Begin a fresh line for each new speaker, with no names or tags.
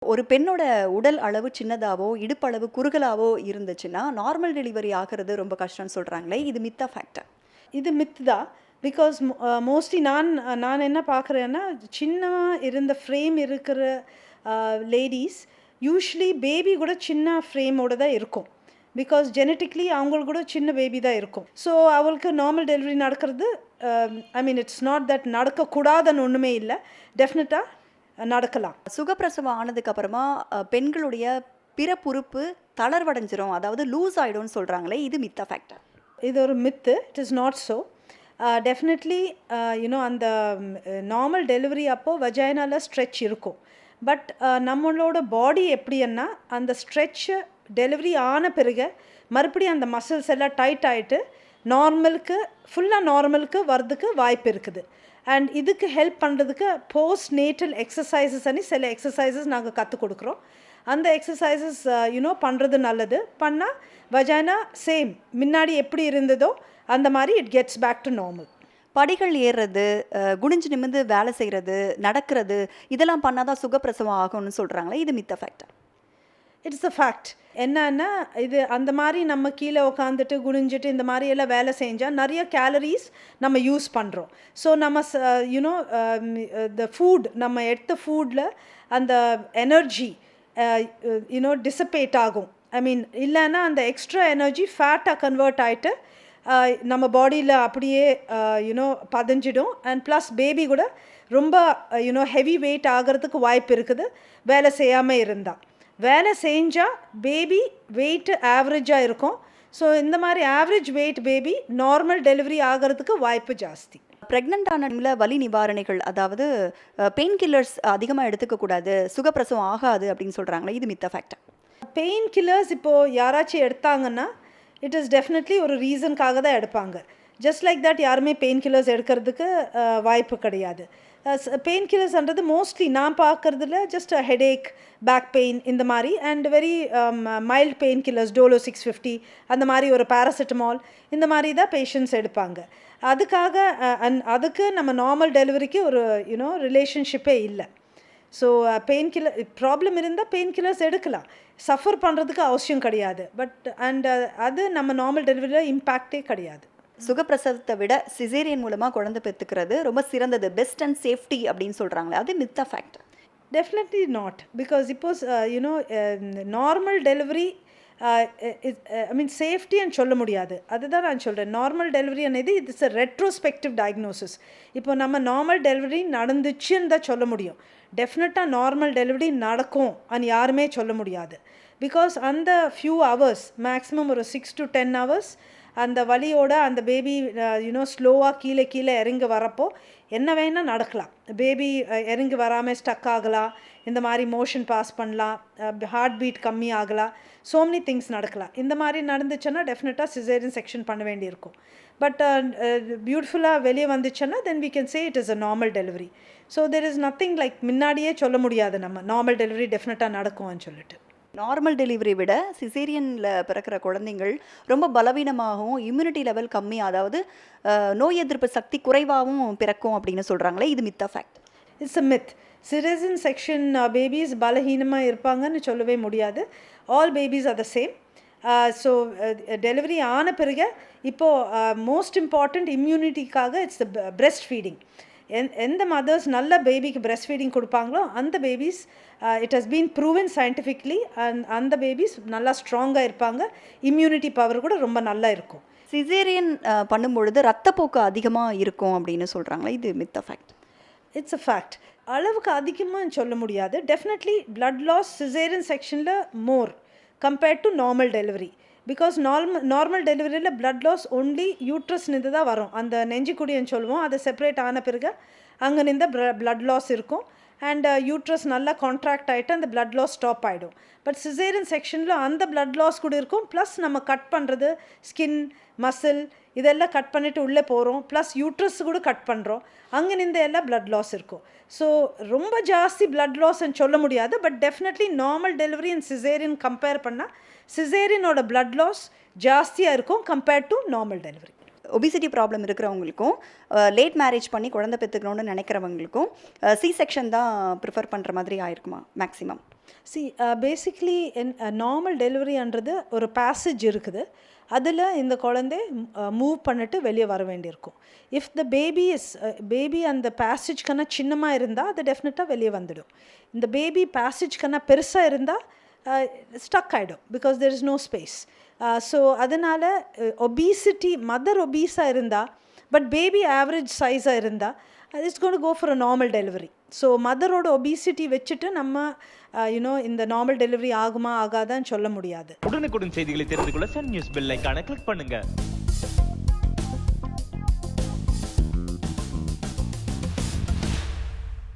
ஒரு பெண்ணோட உடல் அளவு சின்னதாவோ, இடுப்பளவு குறுகலாவோ இருந்துச்சுன்னா, நார்மல் டெலிவரி ஆகுறது ரொம்ப கஷ்டம்னு சொல்றாங்களே! இது மித்தா ஃபேக்ட்டா?
இது மித் தான். பிகாஸ் மோஸ்ட்லி நான் என்ன பார்க்குறேன்னா, சின்னமா இருந்த ஃப்ரேம் இருக்கிற லேடீஸ் யூசுவலி பேபி கூட சின்ன ஃப்ரேமோட தான் இருக்கும். பிகாஸ் ஜெனட்டிக்லி அவங்களுக்கு கூட சின்ன பேபி தான் இருக்கும். ஸோ அவளுக்கு நார்மல் டெலிவரி நடக்கிறது ஐ மீன் இட்ஸ் நாட் தட் நடக்கக்கூடாதுன்னு ஒன்றுமே இல்லை. டெஃபினட்டாக நடக்கலாம்.
சுகப்பிரசவம் ஆனதுக்கு அப்புறமா பெண்களுடைய பிறப்புறுப்பு தளர்வடைஞ்சிரும். அதாவது லூஸ் ஆயிடும்னு சொல்றாங்களே! இது மித்தா ஃபேக்ட்டா?
இது ஒரு myth. It is not so. Definitely அந்த நார்மல் டெலிவரி அப்போது வஜைனால ஸ்ட்ரெச் இருக்கும். பட் நம்மளோட பாடி எப்படின்னா அந்த ஸ்ட்ரெச்சு டெலிவரி ஆன பிறகு மறுபடியும் அந்த மசில்ஸ் எல்லாம் டைட் ஆகிட்டு ஃபுல்லாக நார்மலுக்கு வர்றதுக்கு வாய்ப்பு இருக்குது. அண்ட் இதுக்கு ஹெல்ப் பண்ணுறதுக்கு போஸ்ட் நேட்டல் எக்ஸசைசஸ் சில எக்ஸசைசஸ் நாங்கள் கற்றுக் கொடுக்குறோம். அந்த எக்ஸசைசஸ் பண்ணுறது நல்லது. பண்ணால் வஜைனா சேம் முன்னாடி எப்படி இருந்ததோ அந்த மாதிரி it gets back to normal.
படிகள் ஏறுறது, குனிஞ்சு நிமிர்ந்து வேலை செய்றது, நடக்கிறது இதெல்லாம் பண்ணா தான் சுகப்பிரசவம் ஆகும்னு சொல்றாங்களே! இது மித்தா ஃபேக்ட்டா?
It's a fact. என்னன்னா இது அந்த மாதிரி நம்ம கீழே உட்காந்துட்டு குனிஞ்சிட்டு இந்த மாதிரி எல்லாம் வேலை செஞ்சால் நிறைய கேலரிஸ் நம்ம யூஸ் பண்ணுறோம். ஸோ நம்ம த ஃபுட் நம்ம எடுத்த ஃபுட்டில் அந்த எனர்ஜி டிசப்பேட் ஆகும். ஐ மீன் இல்லைன்னா அந்த எக்ஸ்ட்ரா எனர்ஜி ஃபேட்டாக கன்வெர்ட் ஆகிட்டு நம்ம பாடியில் அப்படியே பதிஞ்சிடும். அண்ட் ப்ளஸ் பேபி கூட ரொம்ப ஹெவி வெயிட் ஆகிறதுக்கு வாய்ப்பு இருக்குது வேலை செய்யாமல் இருந்தால். வேலை செஞ்சால் பேபி வெயிட்டு ஆவரேஜாக இருக்கும். ஸோ இந்த மாதிரி average wait baby normal delivery ஆகிறதுக்கு வாய்ப்பு ஜாஸ்தி.
ப்ரெக்னென்ட் ஆன டைம்ல வலி நிவாரணிகள், அதாவது பெயின் கில்லர்ஸ் அதிகமாக எடுத்துக்கக்கூடாது, சுகப்பிரசவம் ஆகாது அப்படின்னு சொல்கிறாங்களே! இது மித்தா ஃபேக்ட்டா?
பெயின் கில்லர்ஸ் இப்போது யாராச்சும் எடுத்தாங்கன்னா இட் இஸ் டெஃபினெட்லி ஒரு ரீசனுக்காக தான் எடுப்பாங்க. ஜஸ்ட் லைக் தட் யாருமே பெயின் கில்லர்ஸ் எடுக்கிறதுக்கு வாய்ப்பு கிடையாது. பெயின் கில்லர்ஸ்ன்றது மோஸ்ட்லி நான் பார்க்குறதுல ஜஸ்ட் ஹெடேக், பேக் பெயின் இந்த மாதிரி and very mild pain killers Dolo 650 அந்த மாதிரி ஒரு பேராசிட்டமால் இந்த மாதிரி தான் பேஷண்ட்ஸ் எடுப்பாங்க. அதுக்கு நம்ம நார்மல் டெலிவரிக்கு ஒரு ரிலேஷன்ஷிப்பே இல்லை. ஸோ பெயின் கில்லர் ப்ராப்ளம் இருந்தால் பெயின் கில்லர்ஸ் எடுக்கலாம், சஃபர் பண்ணுறதுக்கு அவசியம் கிடையாது. பட் அது நம்ம நார்மல் டெலிவரியில் இம்பேக்டே கிடையாது.
சுகப்பிரசவத்தை விட சிசேரியன் மூலமாக குழந்தை பெற்றுக்கிறது ரொம்ப சிறந்தது, பெஸ்ட் அண்ட் சேஃப்டி அப்படின்னு சொல்கிறாங்களே! அது மித்தா ஃபேக்ட்?
Definitely not. பிகாஸ் இப்போஸ் நார்மல் டெலிவரி ஐ மீன் சேஃப்டின்னு சொல்ல முடியாது. அதுதான் நான் சொல்கிறேன். நார்மல் டெலிவரி అనేది இட்ஸ் அ ரெட்ரோஸ்பெக்டிவ் டயக்னோசிஸ். இப்போ நம்ம நார்மல் டெலிவரி நடந்துச்சுன்னு தான் சொல்ல முடியும். டெஃபினட்டாக நார்மல் டெலிவரி நடக்கும் అని யாருமே சொல்ல முடியாது. பிகாஸ் அந்த ஃபியூ ஹவர்ஸ் மேக்ஸிமம் ஒரு 6 to 10 hours அந்த வலியோட அந்த பேபி ஸ்லோவாக கீழே இறங்கி வரப்போ என்ன வேணால் நடக்கலாம். பேபி இறங்கி வராமல் ஸ்டக் ஆகலாம், இந்த மாதிரி மோஷன் பாஸ் பண்ணலாம், ஹார்ட் பீட் கம்மி ஆகலாம், ஸோ மெனி திங்ஸ் நடக்கலாம். இந்த மாதிரி நடந்துச்சுன்னா டெஃபினட்டாக சிசேரியன் செக்ஷன் பண்ண வேண்டியிருக்கும். பட் பியூட்டிஃபுல்லாக வெளியே வந்துச்சுன்னா then we can say it is a normal delivery. So there is nothing like முன்னாடியே சொல்ல முடியாது நம்ம நார்மல் டெலிவரி டெஃபினட்டாக நடக்கும்னு சொல்லிட்டு.
நார்மல் டெலிவரி விட சிசேரியனில் பிறக்கிற குழந்தைங்கள் ரொம்ப பலவீனமாகவும் இம்யூனிட்டி லெவல் கம்மி, அதாவது நோய் எதிர்ப்பு சக்தி குறைவாகவும் பிறக்கும் அப்படின்னு சொல்கிறாங்களே! இது மித்தா fact?
It's a myth. Cesarean section babies பலஹீனமாக இருப்பாங்கன்னு சொல்லவே முடியாது. All babies are the same. So delivery ஆன பிறகு இப்போது மோஸ்ட் இம்பார்ட்டண்ட் இம்யூனிட்டிக்காக இட்ஸ் த பிரெஸ்ட் ஃபீடிங். எந்த மதர்ஸ் நல்ல பேபிக்கு பிரெஸ்ட் ஃபீடிங் கொடுப்பாங்களோ அந்த babies it has been proven scientifically அந்த பேபிஸ் நல்லா ஸ்ட்ராங்காக இருப்பாங்க, இம்யூனிட்டி பவர் கூட ரொம்ப நல்லா இருக்கும்.
சிசேரியன் பண்ணும்பொழுது ரத்தப்போக்கு அதிகமாக இருக்கும் அப்படின்னு சொல்கிறாங்களே! இது மித்தா ஃபேக்ட்?
It's a fact. அளவுக்கு அதிகமாக சொல்ல முடியாது. டெஃபினெட்லி பிளட் லாஸ் சிசேரியன் செக்ஷனில் more compared to normal delivery. Because normal டெலிவரியில் பிளட் லாஸ் ஒன்லி யூட்ரஸ் நின்று தான் வரும். அந்த நெஞ்சுக்குடின்னு சொல்லுவோம், அது செப்பரேட் ஆன பிறகு அங்கே நின்று பிளட் லாஸ் இருக்கும். அண்ட் யூட்ரஸ் நல்லா கான்ட்ராக்ட் ஆகிட்டு அந்த பிளட் லாஸ் ஸ்டாப் ஆகிடும். பட் சிசேரியன் செக்ஷனில் அந்த பிளட் லாஸ் கூட இருக்கும். ப்ளஸ் நம்ம கட் பண்ணுறது ஸ்கின், மசில் இதெல்லாம் கட் பண்ணிவிட்டு உள்ளே போகிறோம். ப்ளஸ் யூட்ரஸ் கூட கட் பண்ணுறோம், அங்கே நின்று எல்லாம் பிளட் லாஸ் இருக்கும். ஸோ ரொம்ப ஜாஸ்தி பிளட் லாஸ்ன்னு சொல்ல முடியாது. But definitely normal delivery and caesarean compare பண்ணால் சிசேரியனோட பிளட் லாஸ் ஜாஸ்தியாக இருக்கும் compared to normal delivery.
Obesity problem இருக்கிறவங்களுக்கும் லேட் மேரேஜ் பண்ணி குழந்தை பெற்றுக்கணும்னு நினைக்கிறவங்களுக்கும் சி செக்ஷன் தான் ப்ரிஃபர் பண்ணுற மாதிரி ஆயிருக்குமா மேக்ஸிமம்?
சி பேசிக்லி நார்மல் டெலிவரின்றது ஒரு பேசேஜ் இருக்குது, அதில் இந்த குழந்தை மூவ் பண்ணிட்டு வெளியே வர வேண்டியிருக்கும். இஃப் த பேபி அந்த பேசேஜ்க்கான சின்னமாக இருந்தால் அது டெஃபினட்டாக வெளியே வந்துடும். இந்த பேபி பேசேஜ்க்கான பெருசாக இருந்தால் ஸ்டக் ஆகிடும், because there is no space. So அதனால் ஒபீசிட்டி, மதர் ஒபீஸாக இருந்தால் பட் பேபி ஆவரேஜ் சைஸாக இருந்தால் it's gonna go for a normal delivery. So மதரோட ஒபீசிட்டி வச்சுட்டு நம்ம இந்த நார்மல் டெலிவரி ஆகுமா ஆகாதான்னு சொல்ல முடியாது.
உடனுக்குடன் செய்திகளை தெரிந்து கொள்ள சன் நியூஸ் பெல் ஐகானை கிளிக் பண்ணுங்க.